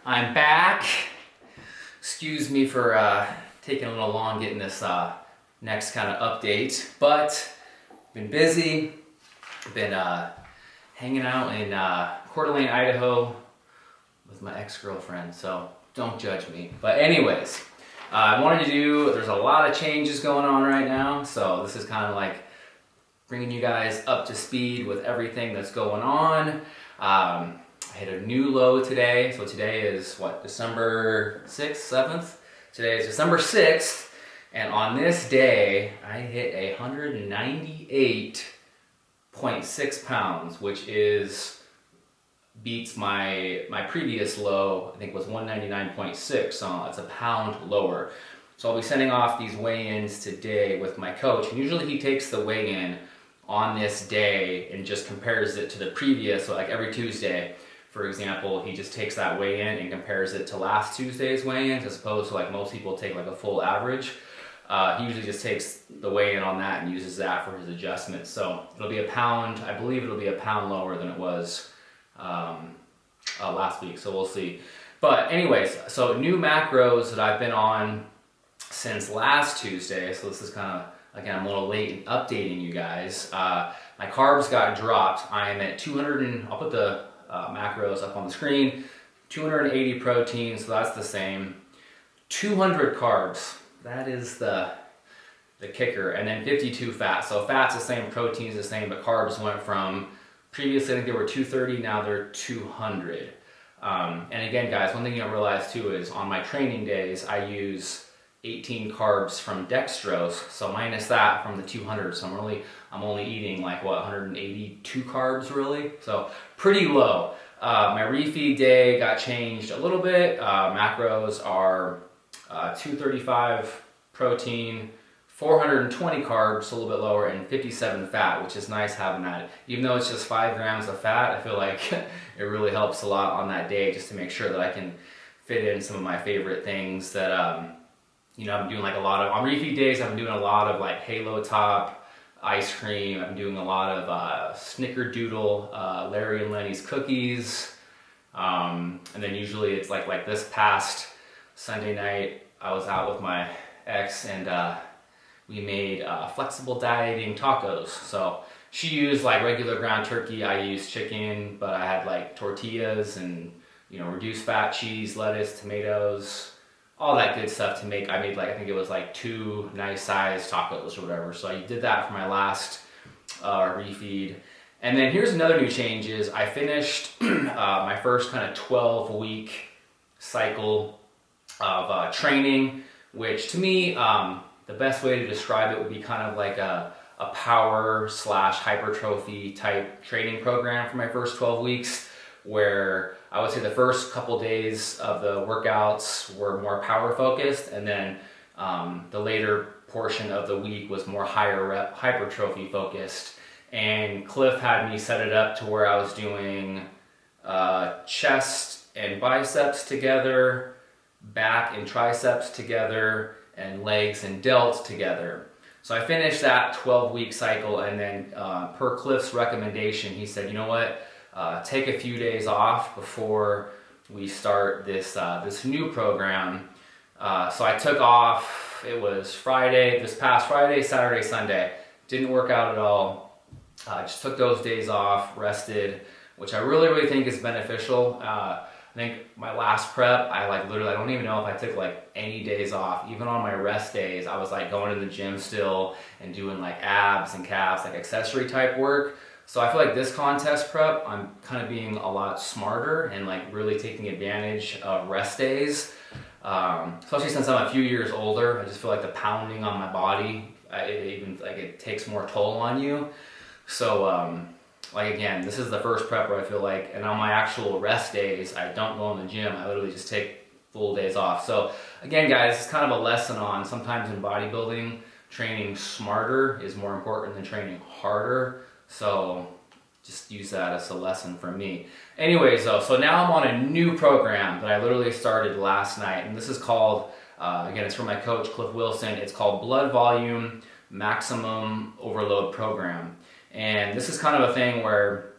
I'm back. Excuse me for taking a little long getting this next kind of update, but been busy. Been hanging out in Coeur d'Alene, Idaho with my ex-girlfriend, so don't judge me. But anyways, I wanted to do, there's a lot of changes going on right now, so this is kind of like bringing you guys up to speed with everything that's going on. I hit a new low today, so today is what, December 6th, 7th? Today is December 6th, and on this day, I hit 198.6 pounds, which beats my previous low. I think was 199.6, so it's a pound lower. So I'll be sending off these weigh-ins today with my coach, and usually he takes the weigh-in on this day and just compares it to the previous, so like every Tuesday, for example, he just takes that weigh-in and compares it to last Tuesday's weigh-ins, as opposed to like most people take like a full average. He usually just takes the weigh-in on that and uses that for his adjustments. So it'll be a pound, I believe it'll be a pound lower than it was last week, so we'll see. But anyways, so new macros that I've been on since last Tuesday, so this is kind of, again, I'm a little late in updating you guys. My carbs got dropped. I am at 200, and I'll put the macros up on the screen. 280 protein, so that's the same. 200 carbs, that is the kicker, and then 52 fat. So fat's the same, protein's the same, but carbs went from, previously I think they were 230, now they're 200. And again, guys, one thing you don't realize too is on my training days, I use 18 carbs from dextrose, so minus that from the 200, so I'm only eating like what, 182 carbs really, so pretty low. My refeed day got changed a little bit. Macros are 235 protein, 420 carbs, a little bit lower, and 57 fat, which is nice having that. Even though it's just 5 grams of fat, I feel like it really helps a lot on that day just to make sure that I can fit in some of my favorite things that I'm doing like a lot of, on refeed days, I've been doing a lot of like Halo Top, ice cream. I've been doing a lot of Snickerdoodle, Larry and Lenny's cookies. And then usually it's like this past Sunday night, I was out with my ex and we made flexible dieting tacos. So she used like regular ground turkey, I used chicken, but I had like tortillas and, reduced fat cheese, lettuce, tomatoes, all that good stuff to make. I made like, I think it was like 2 nice sized tacos or whatever. So I did that for my last refeed. And then here's another new change is I finished my first kind of 12-week cycle of training, which to me, the best way to describe it would be kind of like a power / hypertrophy type training program for my first 12 weeks, where I would say the first couple days of the workouts were more power focused, and then the later portion of the week was more higher rep hypertrophy focused. And Cliff had me set it up to where I was doing chest and biceps together, back and triceps together, and legs and delts together. So I finished that 12-week cycle, and then per Cliff's recommendation, he said, you know what, take a few days off before we start this new program. So I took off, it was this past Friday, Saturday, Sunday. Didn't work out at all. I just took those days off, rested, which I really think is beneficial. I think my last prep, I don't even know if I took like any days off. Even on my rest days, I was like going to the gym still and doing like abs and calves, like accessory type work. So I feel like this contest prep, I'm kind of being a lot smarter and like really taking advantage of rest days. Especially since I'm a few years older, I just feel like the pounding on my body, it takes more toll on you. So again, this is the first prep where I feel like, and on my actual rest days, I don't go in the gym. I literally just take full days off. So again, guys, it's kind of a lesson on sometimes in bodybuilding, training smarter is more important than training harder. So just use that as a lesson from me. Anyways, so now I'm on a new program that I literally started last night. And this is called, again, it's from my coach, Cliff Wilson. It's called Blood Volume Maximum Overload Program. And this is kind of a thing where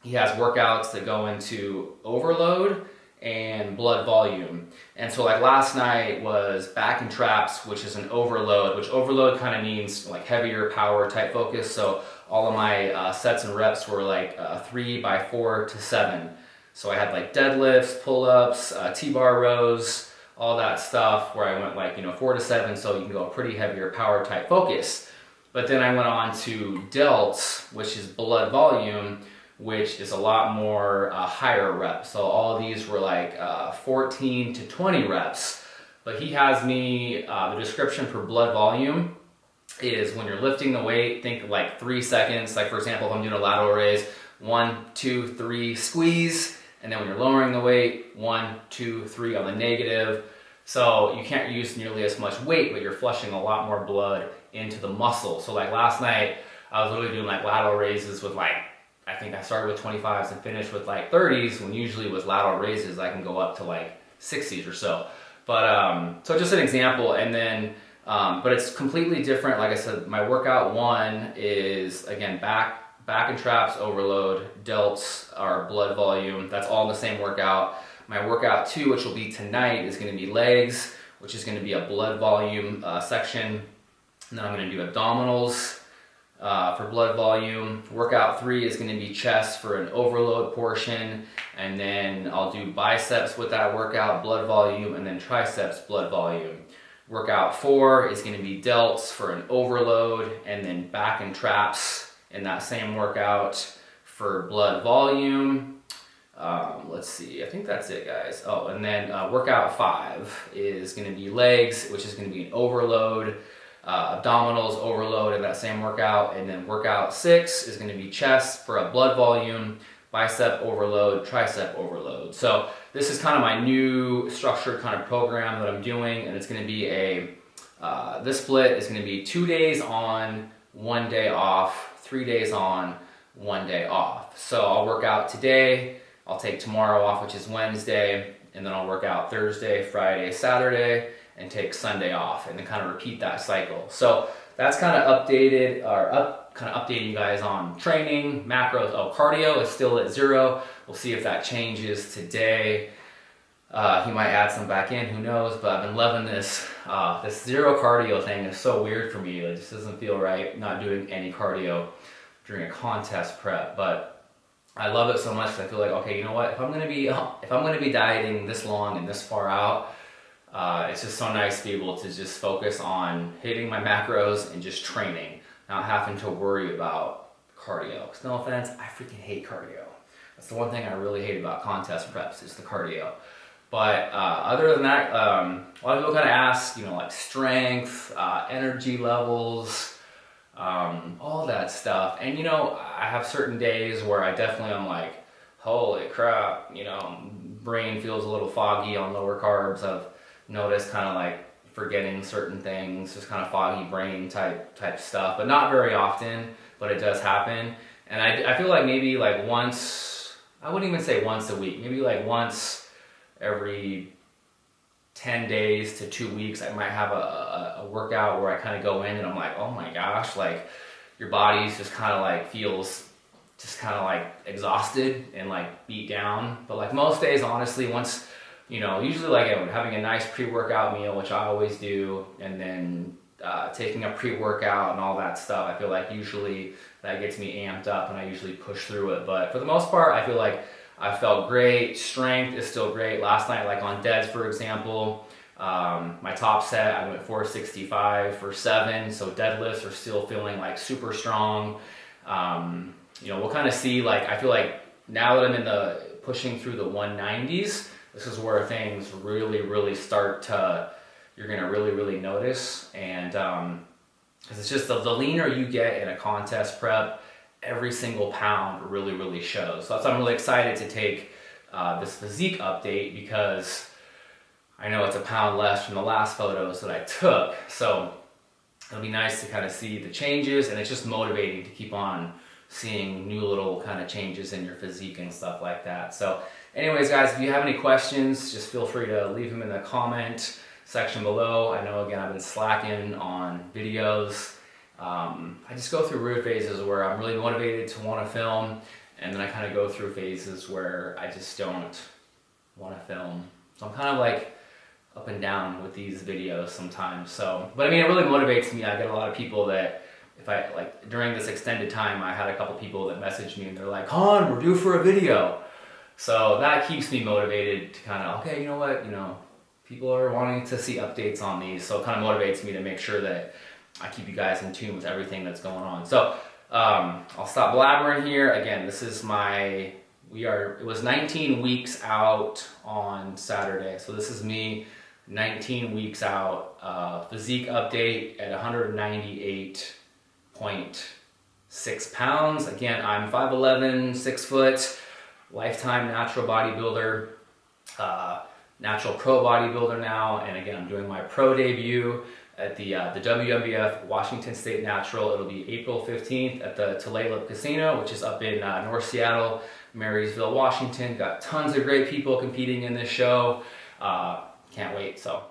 he has workouts that go into overload and blood volume. And so like last night was back and traps, which is an overload, which overload kind of means like heavier power type focus. So all of my sets and reps were like 3 by 4 to 7. So I had like deadlifts, pull-ups, T-bar rows, all that stuff where I went like, 4 to 7, so you can go a pretty heavier power type focus. But then I went on to delts, which is blood volume, which is a lot more higher reps. So all of these were like 14 to 20 reps. But he has me, the description for blood volume is when you're lifting the weight, think like 3 seconds. Like for example, if I'm doing a lateral raise, 1, 2, 3, squeeze. And then when you're lowering the weight, 1, 2, 3 on the negative. So you can't use nearly as much weight, but you're flushing a lot more blood into the muscle. So like last night, I was literally doing like lateral raises with like, I think I started with 25s and finished with like 30s, when usually with lateral raises, I can go up to like 60s or so. But, so just an example, and then, but it's completely different. Like I said, my workout 1 is, again, back and traps overload, delts are blood volume. That's all in the same workout. My workout 2, which will be tonight, is going to be legs, which is going to be a blood volume section. And then I'm going to do abdominals for blood volume. Workout 3 is going to be chest for an overload portion. And then I'll do biceps with that workout, blood volume, and then triceps, blood volume. Workout 4 is going to be delts for an overload, and then back and traps in that same workout for blood volume. Let's see, I think that's it, guys. Oh, and then workout 5 is going to be legs, which is going to be an overload, abdominals overload in that same workout, and then workout 6 is going to be chest for a blood volume, bicep overload, tricep overload. So this is kind of my new structured kind of program that I'm doing, and it's going to be this split is going to be 2 days on, 1 day off, 3 days on, 1 day off. So I'll work out today, I'll take tomorrow off, which is Wednesday, and then I'll work out Thursday, Friday, Saturday, and take Sunday off, and then kind of repeat that cycle. So that's kind of updated, or kind of updating you guys on training, macros. Oh, cardio is still at 0. We'll see if that changes today. He might add some back in, who knows, but I've been loving this. This 0 cardio thing is so weird for me. It just doesn't feel right, not doing any cardio during a contest prep, but I love it so much that I feel like, okay, you know what, if I'm gonna be dieting this long and this far out, it's just so nice to be able to just focus on hitting my macros and just training, not having to worry about cardio. Because no offense, I freaking hate cardio. That's the one thing I really hate about contest preps is the cardio. But other than that, a lot of people kind of ask, like strength, energy levels, all that stuff. And I have certain days where I definitely am like, holy crap, brain feels a little foggy on lower carbs. I've noticed kind of like forgetting certain things, just kind of foggy brain type stuff, but not very often, but it does happen. And I feel like maybe like once, I wouldn't even say once a week, maybe like once every 10 days to 2 weeks, I might have a workout where I kind of go in and I'm like, oh my gosh, like your body's just kind of like feels just kind of like exhausted and like beat down. But like most days, honestly, once, usually like having a nice pre-workout meal, which I always do, and then taking a pre-workout and all that stuff, I feel like usually that gets me amped up and I usually push through it. But for the most part, I feel like I felt great. Strength is still great. Last night, like on deads, for example, my top set, I went 465 for 7. So deadlifts are still feeling like super strong. We'll kind of see, like, I feel like now that I'm in the pushing through the 190s, this is where things really, really start to, you're going to really, really notice. And because it's just the leaner you get in a contest prep, every single pound really, really shows. So I'm really excited to take this physique update because I know it's a pound less from the last photos that I took. So it'll be nice to kind of see the changes, and it's just motivating to keep on seeing new little kind of changes in your physique and stuff like that. So anyways, guys, if you have any questions, just feel free to leave them in the comment section below. I know, again, I've been slacking on videos. I just go through weird phases where I'm really motivated to want to film, and then I kind of go through phases where I just don't want to film. So I'm kind of like up and down with these videos sometimes. So, but I mean, it really motivates me. I get a lot of people that, if I, like, during this extended time, I had a couple people that messaged me and they're like, "Han, we're due for a video." So that keeps me motivated to kind of, okay, you know what, people are wanting to see updates on these. So it kind of motivates me to make sure that I keep you guys in tune with everything that's going on. So I'll stop blabbering here. Again, this is it was 19 weeks out on Saturday. So this is me 19 weeks out, physique update at 198.6 pounds. Again, I'm 5'11", 6 foot, lifetime natural bodybuilder, natural pro bodybuilder now. And again, I'm doing my pro debut at the WNBF Washington State Natural. It'll be April 15th at the Tulalip Casino, which is up in North Seattle, Marysville, Washington. Got tons of great people competing in this show. Can't wait. So.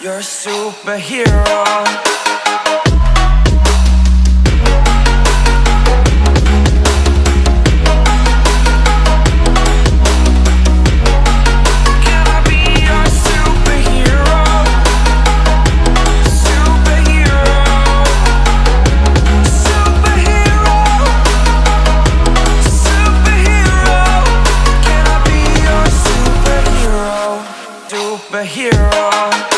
You're a superhero. Superhero.